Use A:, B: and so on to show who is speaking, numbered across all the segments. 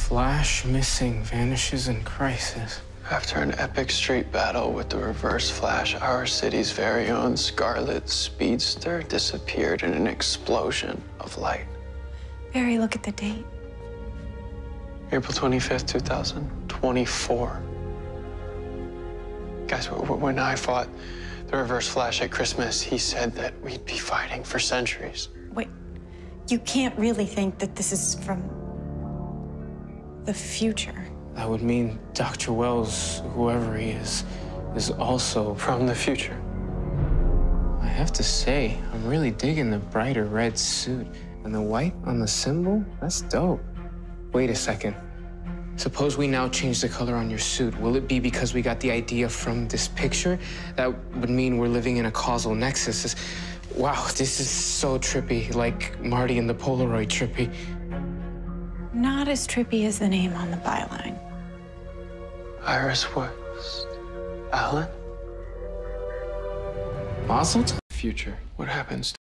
A: Flash missing, vanishes in crisis.
B: After an epic street battle with the Reverse Flash, our city's very own Scarlet Speedster disappeared in an explosion of light.
C: Barry, look at the date.
B: April 25th, 2024. Guys, when I fought the Reverse Flash at Christmas, he said that we'd be fighting for centuries.
C: Wait, you can't really think that this is from the future.
A: That would mean Dr. Wells, whoever he is also
B: From the future.
A: I have to say, I'm really digging the brighter red suit. And the white on the symbol? That's dope. Wait a second. Suppose we now change the color on your suit. Will it be because we got the idea from this picture? That would mean we're living in a causal nexus. Wow, this is so trippy, like Marty and the Polaroid trippy.
C: Not as trippy as the name on the byline.
B: Iris West. Alan?
A: Mazel tov.
B: Future. What happens?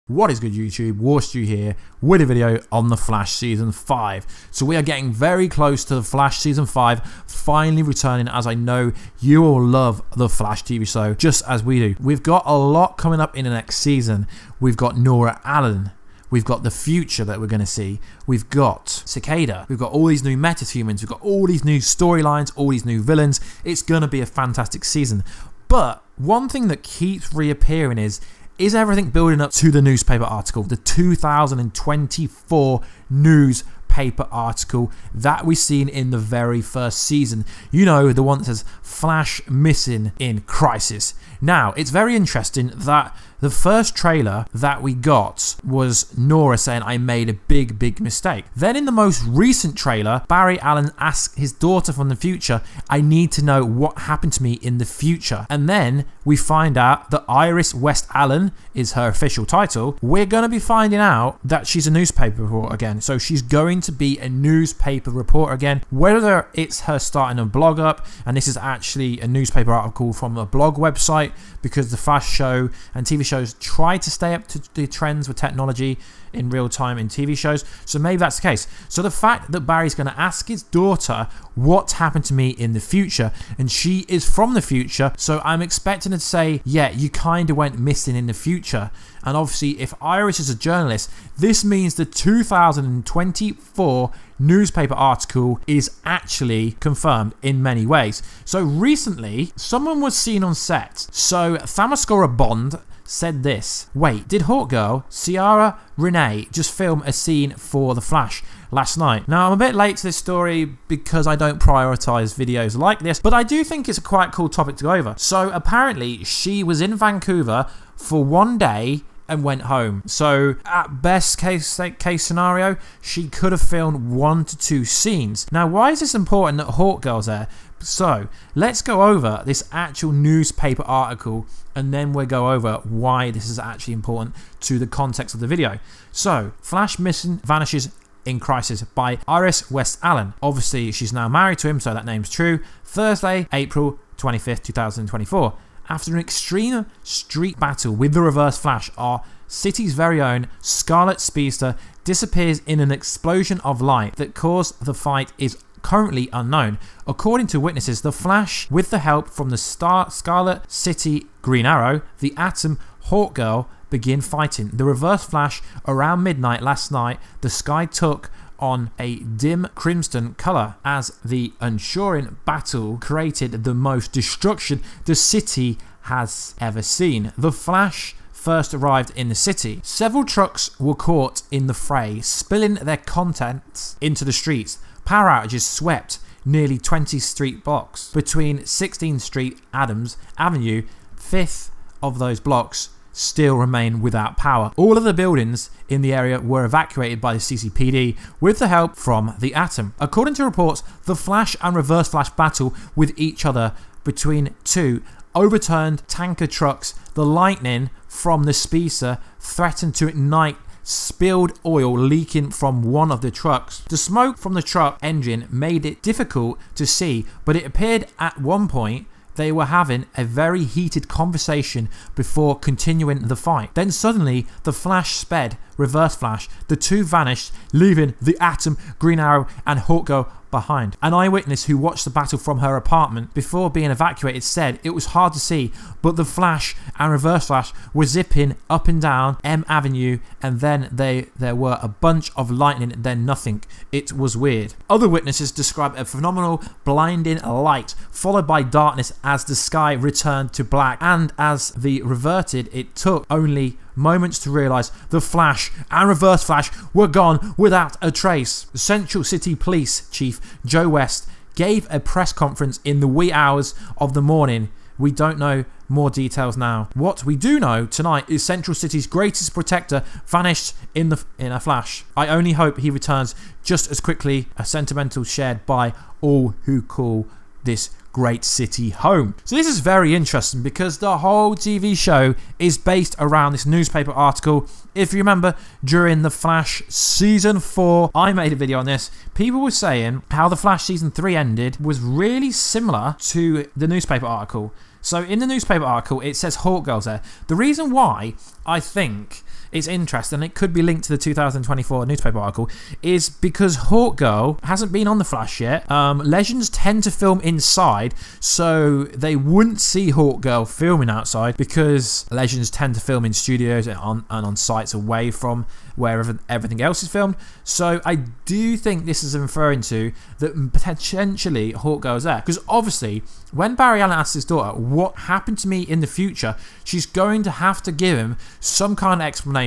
D: What is good, YouTube? Warstu here with a video on The Flash Season 5. So we are getting very close to The Flash Season 5 finally returning, as I know you all love The Flash TV show just as we do. We've got a lot coming up in the next season. We've got Nora Allen. We've got the future that we're going to see. We've got Cicada. We've got all these new metahumans. We've got all these new storylines, all these new villains. It's going to be a fantastic season. But one thing that keeps reappearing is everything building up to the newspaper article, the 2024 newspaper article that we seen in the very first season? You know, the one that says Flash missing in crisis. Now, it's very interesting that the first trailer that we got was Nora saying, I made a big mistake. Then in the most recent trailer, Barry Allen asked his daughter from the future, I need to know what happened to me in the future. And then we find out that Iris West Allen is her official title. We're going to be finding out that she's a newspaper reporter again. So she's going to be a newspaper reporter again, whether it's her starting a blog up, and this is actually a newspaper article from a blog website, because the Flash show and TV shows try to stay up to the trends with technology in real time in TV shows. So maybe that's the case. So the fact that Barry's going to ask his daughter what happened to me in the future, and she is from the future, so I'm expecting her to say, yeah, you kind of went missing in the future. And obviously, if Iris is a journalist, this means the 2024 newspaper article is actually confirmed in many ways. So recently, someone was seen on set. So Thamaskora Bond said this: wait, did Hawkgirl Ciara Renee just film a scene for The Flash last night? Now, I'm a bit late to this story because I don't prioritize videos like this, but I do think it's a quite cool topic to go over. So apparently she was in Vancouver for one day and went home. So at best case scenario, she could have filmed 1 to 2 scenes. Now, why is this important that Hawkgirl's there? So let's go over this actual newspaper article, and then we'll go over why this is actually important to the context of the video. So, Flash missing, vanishes in crisis by Iris West Allen. Obviously, she's now married to him, so that name's true. Thursday, April 25th, 2024. After an extreme street battle with the Reverse Flash, our city's very own Scarlet Speedster disappears in an explosion of light. That caused the fight is currently unknown. According to witnesses, the Flash, with the help from the Scarlet City Green Arrow, the Atom, Hawkgirl, begin fighting the Reverse Flash around midnight last night. The sky took on a dim crimson color as the ensuing battle created the most destruction the city has ever seen. The Flash first arrived in the city. Several trucks were caught in the fray, spilling their contents into the streets. Power outages swept nearly 20 street blocks. Between 16th Street, Adams Avenue, 5th of those blocks still remain without power. All of the buildings in the area were evacuated by the CCPD with the help from the Atom. According to reports, the Flash and Reverse Flash battle with each other between two overturned tanker trucks. The lightning from the Speedster threatened to ignite spilled oil leaking from one of the trucks. The smoke from the truck engine made it difficult to see, but it appeared at one point they were having a very heated conversation before continuing the fight. Then suddenly the Flash sped Reverse Flash, the two vanished, leaving the Atom, Green Arrow and Hawkgirl behind. An eyewitness who watched the battle from her apartment before being evacuated said it was hard to see, but the Flash and Reverse Flash were zipping up and down M Avenue, and then there were a bunch of lightning, then nothing. It was weird. Other witnesses described a phenomenal blinding light followed by darkness as the sky returned to black, and as the reverted, it took only moments to realise the Flash and Reverse Flash were gone without a trace. Central City Police Chief Joe West gave a press conference in the wee hours of the morning. We don't know more details now. What we do know tonight is Central City's greatest protector vanished in a flash. I only hope he returns just as quickly, a sentimental shared by all who call this great city home. So this is very interesting because the whole TV show is based around this newspaper article. If you remember, during The Flash Season 4, I made a video on this. People were saying how The Flash Season 3 ended was really similar to the newspaper article. So in the newspaper article, it says Hawkgirl's there. The reason why I think it's interesting, and it could be linked to the 2024 newspaper article, is because Hawkgirl hasn't been on The Flash yet. Legends tend to film inside, so they wouldn't see Hawkgirl filming outside because Legends tend to film in studios and on sites away from wherever everything else is filmed. So I do think this is referring to that potentially Hawkgirl's there, because obviously when Barry Allen asks his daughter what happened to me in the future, she's going to have to give him some kind of explanation.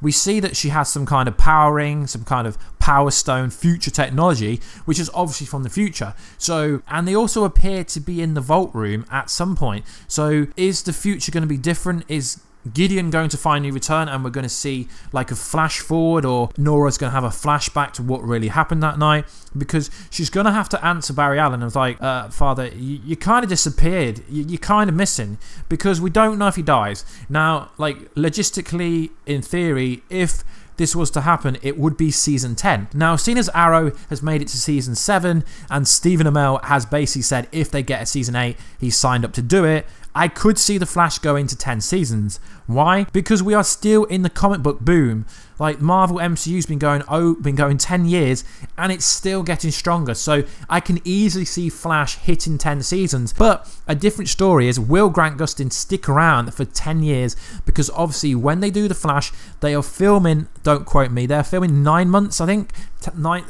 D: We see that she has some kind of power ring, some kind of power stone, future technology, which is obviously from the future. So, and they also appear to be in the vault room at some point. So is the future going to be different? Is Gideon going to finally return and we're going to see like a flash forward, or Nora's going to have a flashback to what really happened that night? Because she's going to have to answer Barry Allen and was like, Father, you kind of disappeared, you're kind of missing, because we don't know if he dies. Now, like logistically, in theory, if this was to happen, it would be season 10. Now, seeing as Arrow has made it to season 7 and Stephen Amell has basically said if they get a season 8, he's signed up to do it, I could see The Flash going to 10 seasons. Why? Because we are still in the comic book boom. Like Marvel MCU's been going 10 years and it's still getting stronger. So I can easily see Flash hitting 10 seasons. But a different story is, will Grant Gustin stick around for 10 years? Because obviously when they do The Flash, they are filming, don't quote me, they're filming 9 months, I think.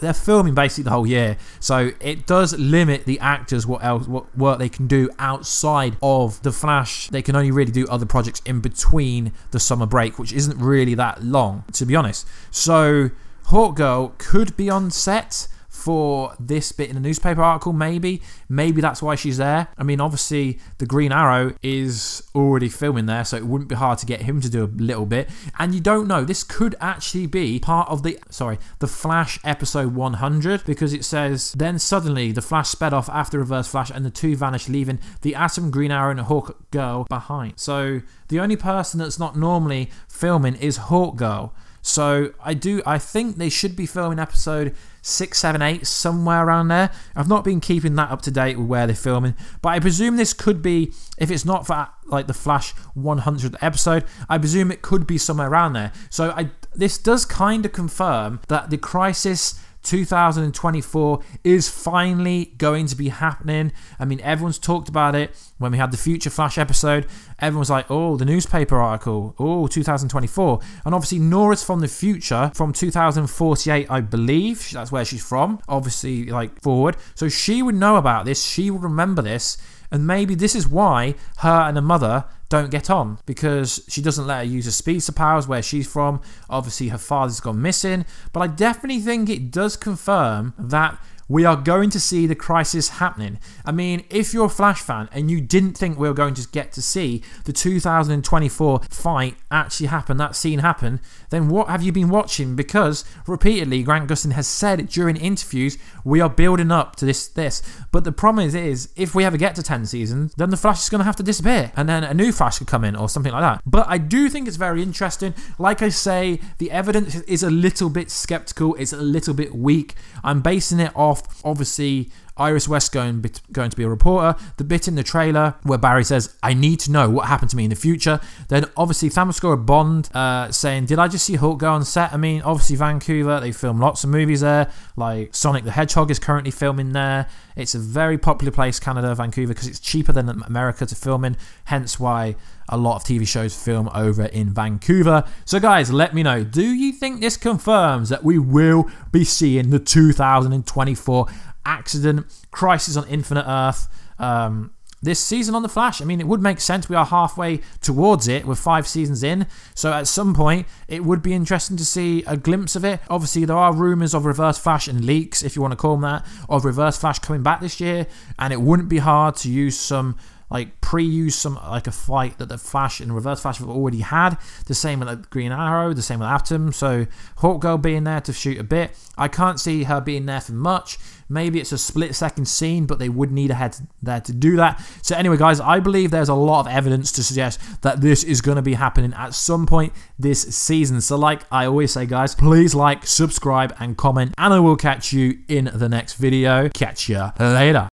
D: They're filming basically the whole year. So it does limit the actors what work they can do outside of The Flash. They can only really do other projects in between the summer break, which isn't really that long, to be honest. So Hawkgirl could be on set for this bit in the newspaper article, maybe that's why she's there. I mean, obviously the Green Arrow is already filming there, so it wouldn't be hard to get him to do a little bit. And you don't know, this could actually be part of the Flash episode 100, because it says, then suddenly the Flash sped off after Reverse Flash and the two vanished, leaving the Atom, Green Arrow and Hawkgirl behind. So the only person that's not normally filming is Hawkgirl. So I think they should be filming episode 6, 7, 8, somewhere around there. I've not been keeping that up to date with where they're filming, but I presume this could be, if it's not for like the Flash 100th episode, I presume it could be somewhere around there. So this does kind of confirm that the Crisis 2024 is finally going to be happening. I mean, everyone's talked about it. When we had the Future Flash episode, everyone was like, oh, the newspaper article, oh, 2024. And obviously Nora's from the future, from 2048, I believe. That's where she's from, obviously, like, forward. So she would know about this, she would remember this, and maybe this is why her and her mother don't get on, because she doesn't let her use her speedster powers where she's from. Obviously her father's gone missing, but I definitely think it does confirm that we are going to see the Crisis happening. I mean, if you're a Flash fan and you didn't think we were going to get to see the 2024 fight actually happen, that scene happen, then what have you been watching? Because repeatedly Grant Gustin has said during interviews, we are building up to this. But the problem is if we ever get to 10 seasons, then the Flash is going to have to disappear and then a new Flash could come in or something like that. But I do think it's very interesting. Like I say, the evidence is a little bit skeptical. It's a little bit weak. I'm basing it off, obviously, Iris West going to be a reporter. The bit in the trailer where Barry says, I need to know what happened to me in the future. Then obviously Themyscira Bond saying, did I just see Hulk go on set? I mean, obviously Vancouver, they film lots of movies there. Like Sonic the Hedgehog is currently filming there. It's a very popular place, Canada, Vancouver, because it's cheaper than America to film in. Hence why a lot of TV shows film over in Vancouver. So guys, let me know, do you think this confirms that we will be seeing the 2024 Accident Crisis on Infinite Earth this season on The Flash? I mean, it would make sense. We are halfway towards it with 5 seasons in. So at some point, it would be interesting to see a glimpse of it. Obviously, there are rumors of Reverse Flash and leaks, if you want to call them that, of Reverse Flash coming back this year. And it wouldn't be hard to use some, like pre-use some, like a fight that the Flash and Reverse Flash have already had. The same with Green Arrow, the same with Atom. So Hawkgirl being there to shoot a bit. I can't see her being there for much. Maybe it's a split-second scene, but they would need a head there to do that. So anyway, guys, I believe there's a lot of evidence to suggest that this is going to be happening at some point this season. So like I always say, guys, please like, subscribe, and comment, and I will catch you in the next video. Catch ya later.